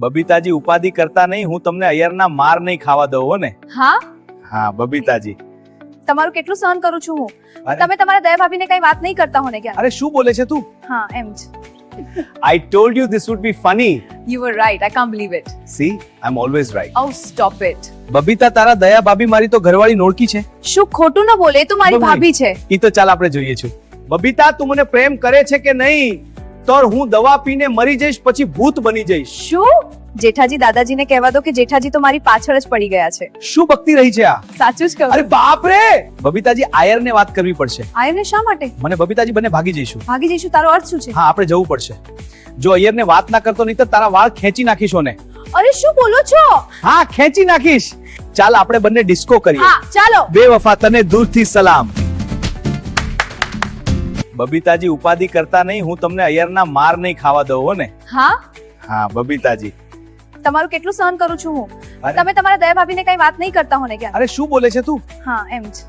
બબીતાજી ઉપાધિ કરતા નહીં, હું તમને અયરના માર નહીં ખાવા દઉં હો ને. હા હા બબીતાજી. તમારું કેટલું સહન કરું છું હું. અરે. તમે તમારા દયા ભાભીને કઈ વાત નહીં કરતા હો ને ક્યાં? અરે શું બોલે છે તું? હા એમ જ. I told you this would be funny. You were right. I can't believe it. See, I'm always right. Oh, stop it. Babita, તારા દયા ભાભી મારી તો ઘરવાળી નોળકી છે. શું ખોટું ન બોલે, એ તો મારી બબલી. ભાભી છે. ઈ તો ચાલ આપણે જોઈએ છું. બબીતા, તું મને પ્રેમ કરે છે કે નહીં? તો હું દવા પીને મરી જઈશ, પછી ભૂત બની જઈશ. શું? જેઠાજી દાદાજીને કહેવા દો કે જેઠાજી તો મારી પાછળ જ પડી ગયા છે. શું બકતી રહી છે આ? સાચું જ કહું. અરે બાપ રે! બબીતાજી, આયરને વાત કરવી પડશે. આયરને શા માટે? મને બબીતાજી બંને ભાગી જઈશું. ભાગી જઈશું તારો અર્થ શું છે? હા, આપણે જવું પડશે. જો અયરને વાત ના કરતો નહીં તો તારા વાળ ખેંચી નાખીશો ને. અરે શું બોલો છો? હા, ખેંચી નાખીશ. ચાલ આપણે બંને ડિસ્કો કરીએ. હા ચાલો. બેવફા, તને દૂરથી સલામ. બબીતાજી ઉપાધિ કરતા નહીં, હું તમને અયરના માર નહીં ખાવા દઉં હો ને. હા હા બબીતાજી. તમારું કેટલું સહન કરું છું હું. અરે. તમે તમારા દયા ભાભીને કઈ વાત નહીં કરતા હો ને ક્યાં? અરે શું બોલે છે તું? હા એમ જ.